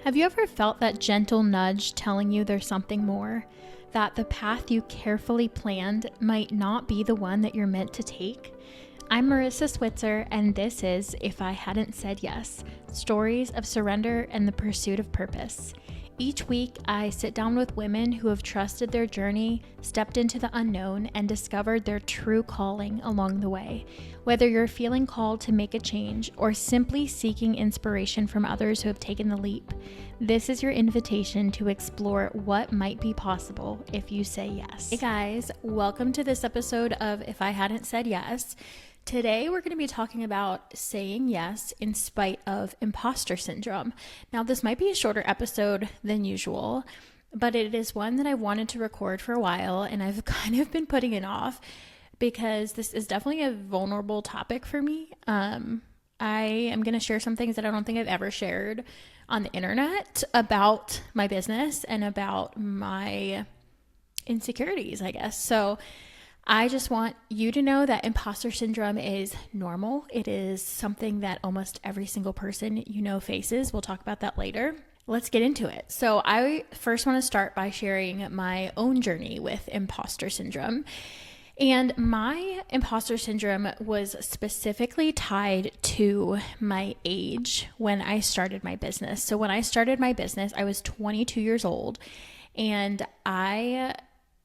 Have you ever felt that gentle nudge telling you there's something more? That the path you carefully planned might not be the one that you're meant to take? I'm Marisa Switzer, and this is If I Hadn't Said Yes, Stories of Surrender and the Pursuit of Purpose. Each week, I sit down with women who have trusted their journey, stepped into the unknown, and discovered their true calling along the way. Whether you're feeling called to make a change or simply seeking inspiration from others who have taken the leap, this is your invitation to explore what might be possible if you say yes. Hey guys, welcome to this episode of If I Hadn't Said Yes. Today, we're going to be talking about saying yes in spite of imposter syndrome. Now, this might be a shorter episode than usual, but it is one that I wanted to record for a while, and I've kind of been putting it off because this is definitely a vulnerable topic for me. I am going to share some things that I don't think I've ever shared on the internet about my business and about my insecurities, I guess. So I just want you to know that imposter syndrome is normal. It is something that almost every single person you know faces. We'll talk about that later. Let's get into it. So I first want to start by sharing my own journey with imposter syndrome. And my imposter syndrome was specifically tied to my age when I started my business. So when I started my business, I was 22 years old, and I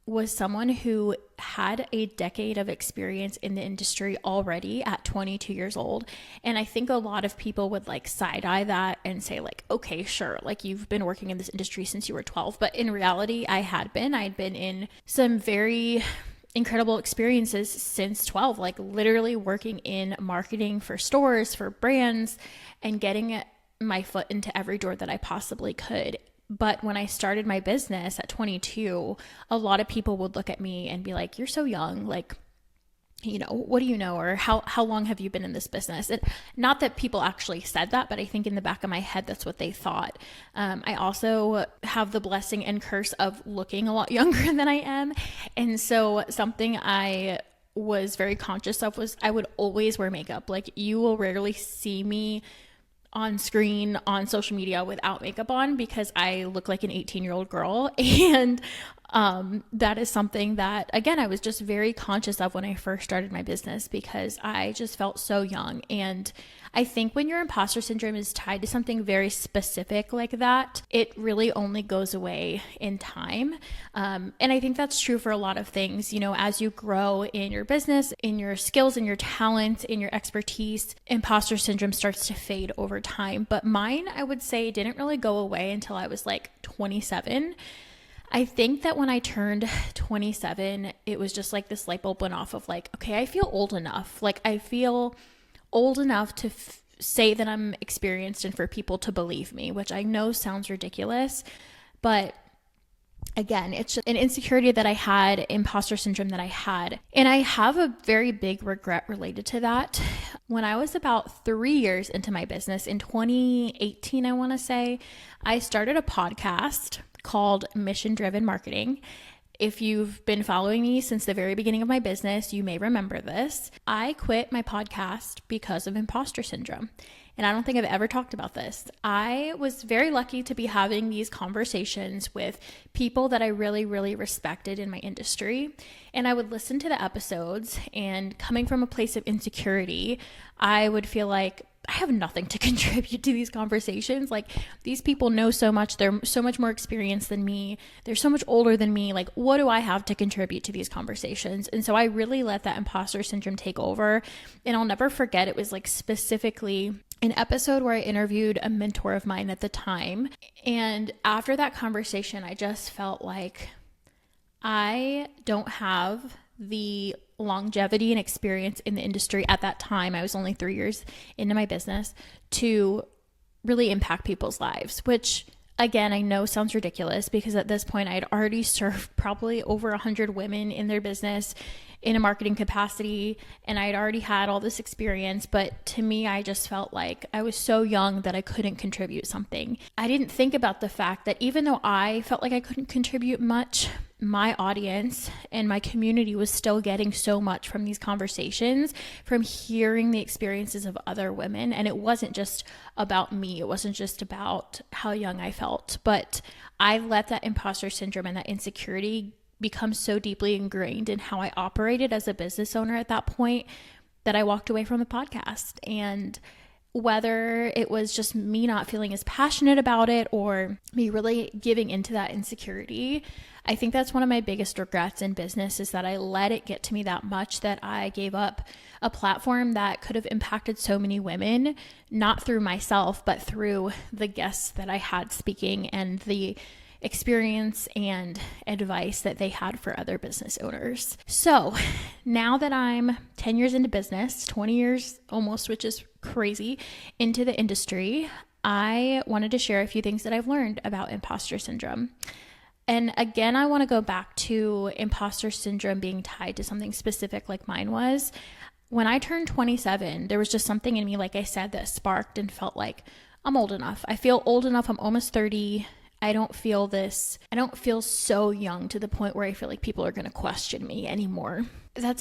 was someone who had a decade of experience in the industry already at 22 years old. And I think a lot of people would like side eye that and say like, okay, sure, like you've been working in this industry since you were 12. But in reality, I'd been in some very incredible experiences since 12, like literally working in marketing for stores, for brands, and getting my foot into every door that I possibly could. But when I started my business at 22, a lot of people would look at me and be like, you're so young, like, you know, what do you know? Or how long have you been in this business? And not that people actually said that, but I think in the back of my head, that's what they thought. I also have the blessing and curse of looking a lot younger than I am. And so something I was very conscious of was I would always wear makeup. Like you will rarely see me on screen, on social media without makeup on because I look like an 18-year-old girl. And that is something that, again, I was just very conscious of when I first started my business because I just felt so young. And I think when your imposter syndrome is tied to something very specific like that, it really only goes away in time. And I think that's true for a lot of things. You know, as you grow in your business, in your skills, in your talent, in your expertise, imposter syndrome starts to fade over time. But mine, I would say, didn't really go away until I was like 27. I think that when I turned 27, it was just like this light bulb went off of like, okay, I feel old enough. Like I feel old enough to say that I'm experienced and for people to believe me, which I know sounds ridiculous, but again, it's just an insecurity that I had, imposter syndrome that I had. And I have a very big regret related to that. When I was about 3 years into my business in 2018, I want to say, I started a podcast called Mission Driven Marketing. If you've been following me since the very beginning of my business, you may remember this. I quit my podcast because of imposter syndrome. And I don't think I've ever talked about this. I was very lucky to be having these conversations with people that I really, really respected in my industry. And I would listen to the episodes, and coming from a place of insecurity, I would feel like I have nothing to contribute to these conversations. Like these people know so much. They're so much more experienced than me. They're so much older than me. Like what do I have to contribute to these conversations? And so I really let that imposter syndrome take over. And I'll never forget, it was like specifically an episode where I interviewed a mentor of mine at the time. And after that conversation, I just felt like I don't have the longevity and experience in the industry at that time. I was only 3 years into my business to really impact people's lives, which again, I know sounds ridiculous because at this point I'd already served probably over 100 women in their business in a marketing capacity, and I'd already had all this experience. But to me, I just felt like I was so young that I couldn't contribute something. I didn't think about the fact that even though I felt like I couldn't contribute much, my audience and my community was still getting so much from these conversations, from hearing the experiences of other women. And it wasn't just about me. It wasn't just about how young I felt, but I let that imposter syndrome and that insecurity become so deeply ingrained in how I operated as a business owner at that point that I walked away from the podcast. And whether it was just me not feeling as passionate about it or me really giving into that insecurity, I think that's one of my biggest regrets in business, is that I let it get to me that much that I gave up a platform that could have impacted so many women, not through myself, but through the guests that I had speaking and the experience and advice that they had for other business owners. So now that I'm 10 years into business, 20 years almost, which is crazy, into the industry, I wanted to share a few things that I've learned about imposter syndrome. And again, I want to go back to imposter syndrome being tied to something specific like mine was. When I turned 27, there was just something in me, like I said, that sparked and felt like I'm old enough. I feel old enough. I'm almost 30. I don't feel so young to the point where I feel like people are going to question me anymore.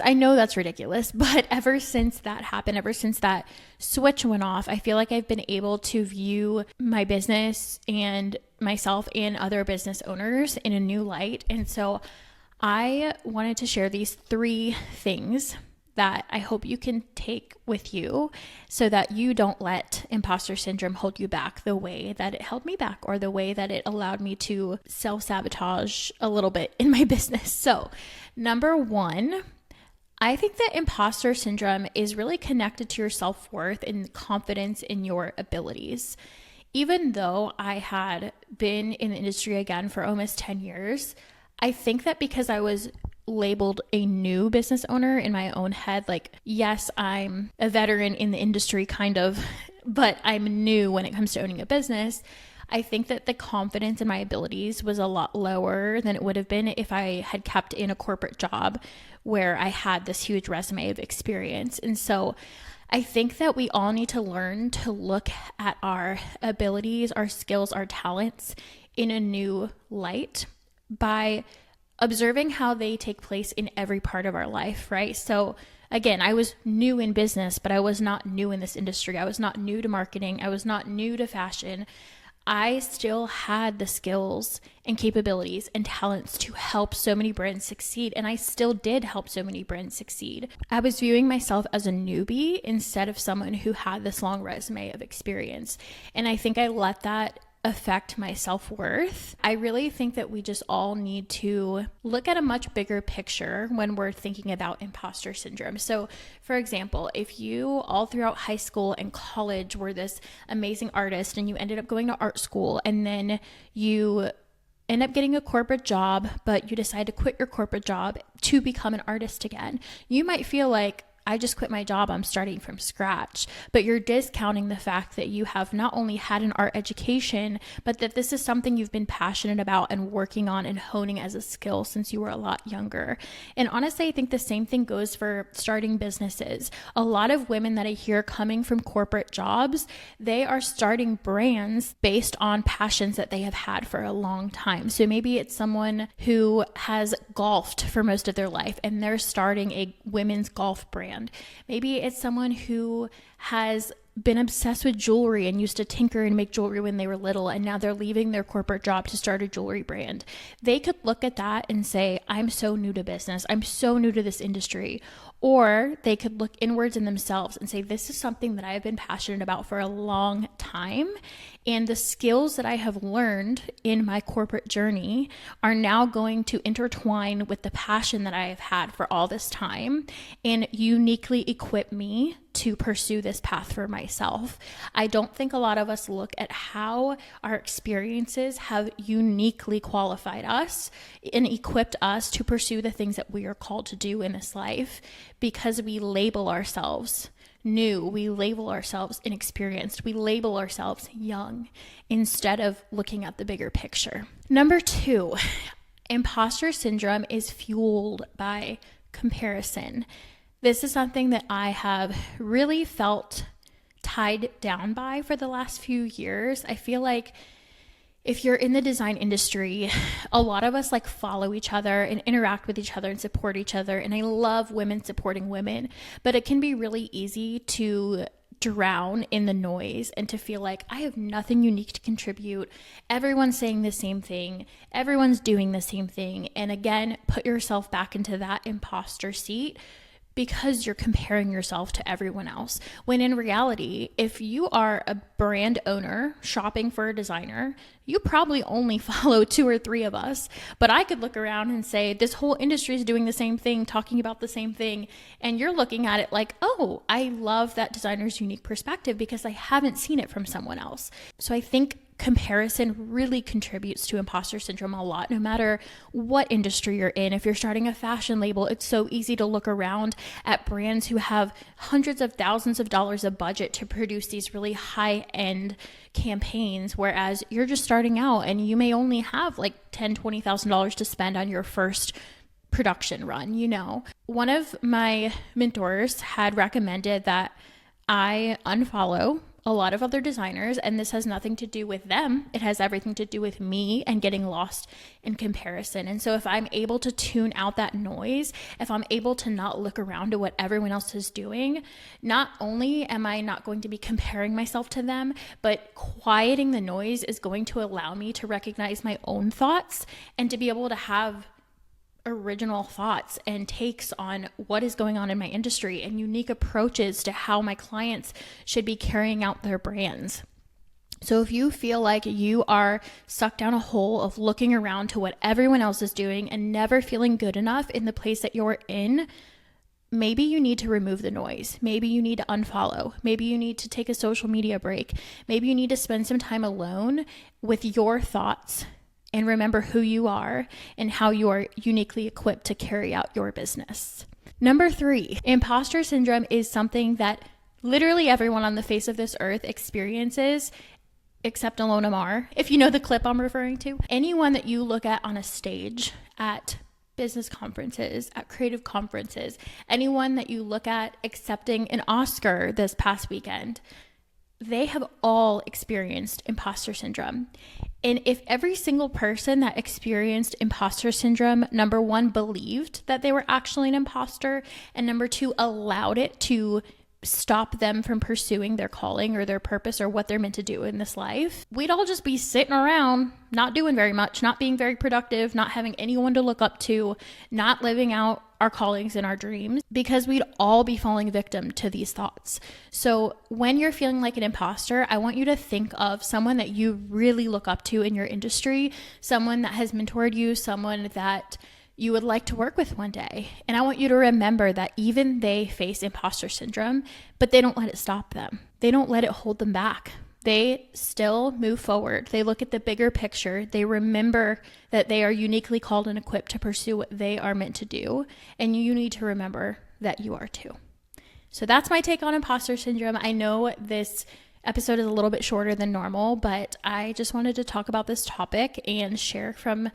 I know that's ridiculous, but ever since that happened, ever since that switch went off, I feel like I've been able to view my business and myself and other business owners in a new light. And so I wanted to share these 3 things that I hope you can take with you so that you don't let imposter syndrome hold you back the way that it held me back, or the way that it allowed me to self-sabotage a little bit in my business. So, number 1, I think that imposter syndrome is really connected to your self-worth and confidence in your abilities. Even though I had been in the industry again for almost 10 years, I think that because I was labeled a new business owner in my own head, like, yes, I'm a veteran in the industry kind of, but I'm new when it comes to owning a business. I think that the confidence in my abilities was a lot lower than it would have been if I had kept in a corporate job where I had this huge resume of experience. And so I think that we all need to learn to look at our abilities, our skills, our talents in a new light by observing how they take place in every part of our life, right? So again, I was new in business, but I was not new in this industry. I was not new to marketing. I was not new to fashion. I still had the skills and capabilities and talents to help so many brands succeed. And I still did help so many brands succeed. I was viewing myself as a newbie instead of someone who had this long resume of experience. And I think I let that affect my self-worth. I really think that we just all need to look at a much bigger picture when we're thinking about imposter syndrome. So, for example, if you all throughout high school and college were this amazing artist and you ended up going to art school and then you end up getting a corporate job, but you decide to quit your corporate job to become an artist again, you might feel like, I just quit my job, I'm starting from scratch. But you're discounting the fact that you have not only had an art education, but that this is something you've been passionate about and working on and honing as a skill since you were a lot younger. And honestly, I think the same thing goes for starting businesses. A lot of women that I hear coming from corporate jobs, they are starting brands based on passions that they have had for a long time. So maybe it's someone who has golfed for most of their life and they're starting a women's golf brand. Maybe it's someone who has been obsessed with jewelry and used to tinker and make jewelry when they were little, and now they're leaving their corporate job to start a jewelry brand. They could look at that and say, I'm so new to business. I'm so new to this industry. Or they could look inwards in themselves and say, this is something that I've been passionate about for a long time. And the skills that I have learned in my corporate journey are now going to intertwine with the passion that I have had for all this time and uniquely equip me to pursue this path for myself. I don't think a lot of us look at how our experiences have uniquely qualified us and equipped us to pursue the things that we are called to do in this life, because we label ourselves new, we label ourselves inexperienced, we label ourselves young instead of looking at the bigger picture. Number 2, imposter syndrome is fueled by comparison. This is something that I have really felt tied down by for the last few years. I feel like If you're in the design industry, a lot of us like follow each other and interact with each other and support each other. And I love women supporting women, but it can be really easy to drown in the noise and to feel like I have nothing unique to contribute. Everyone's saying the same thing. Everyone's doing the same thing. And again, put yourself back into that imposter seat because you're comparing yourself to everyone else. When in reality, if you are a brand owner shopping for a designer, you probably only follow 2 or 3 of us. But I could look around and say, this whole industry is doing the same thing, talking about the same thing. And you're looking at it like, oh, I love that designer's unique perspective because I haven't seen it from someone else. So I think comparison really contributes to imposter syndrome a lot, no matter what industry you're in. If you're starting a fashion label, it's so easy to look around at brands who have hundreds of thousands of dollars of budget to produce these really high-end campaigns, whereas you're just starting out and you may only have like $10,000-$20,000 to spend on your first production run. One of my mentors had recommended that I unfollow a lot of other designers, and this has nothing to do with them. It has everything to do with me and getting lost in comparison. And so if I'm able to tune out that noise, if I'm able to not look around to what everyone else is doing, not only am I not going to be comparing myself to them, but quieting the noise is going to allow me to recognize my own thoughts and to be able to have original thoughts and takes on what is going on in my industry and unique approaches to how my clients should be carrying out their brands. So if you feel like you are stuck down a hole of looking around to what everyone else is doing and never feeling good enough in the place that you're in, maybe you need to remove the noise. Maybe you need to unfollow. Maybe you need to take a social media break. Maybe you need to spend some time alone with your thoughts and remember who you are and how you are uniquely equipped to carry out your business. Number 3, imposter syndrome is something that literally everyone on the face of this earth experiences, except Alona Mar. If you know the clip I'm referring to, anyone that you look at on a stage, at business conferences, at creative conferences, anyone that you look at accepting an Oscar this past weekend, they have all experienced imposter syndrome. And if every single person that experienced imposter syndrome, number 1, believed that they were actually an imposter, and number 2, allowed it to stop them from pursuing their calling or their purpose or what they're meant to do in this life, we'd all just be sitting around, not doing very much, not being very productive, not having anyone to look up to, not living out our callings and our dreams, because we'd all be falling victim to these thoughts. So when you're feeling like an imposter, I want you to think of someone that you really look up to in your industry, someone that has mentored you, someone that you would like to work with one day. And I want you to remember that even they face imposter syndrome, but they don't let it stop them. They don't let it hold them back. They still move forward. They look at the bigger picture. They remember that they are uniquely called and equipped to pursue what they are meant to do. And you need to remember that you are too. So that's my take on imposter syndrome. I know this episode is a little bit shorter than normal, but I just wanted to talk about this topic and share from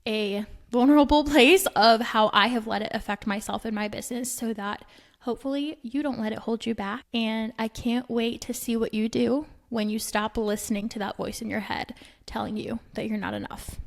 a vulnerable place of how I have let it affect myself and my business, so that hopefully you don't let it hold you back. And I can't wait to see what you do when you stop listening to that voice in your head telling you that you're not enough.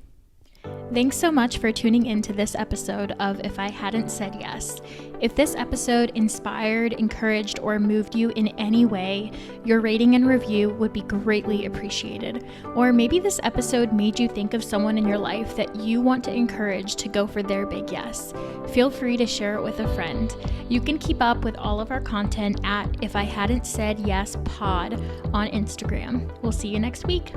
Thanks so much for tuning into this episode of If I Hadn't Said Yes. If this episode inspired, encouraged, or moved you in any way, your rating and review would be greatly appreciated. Or maybe this episode made you think of someone in your life that you want to encourage to go for their big yes. Feel free to share it with a friend. You can keep up with all of our content at If I Hadn't Said Yes Pod on Instagram. We'll see you next week.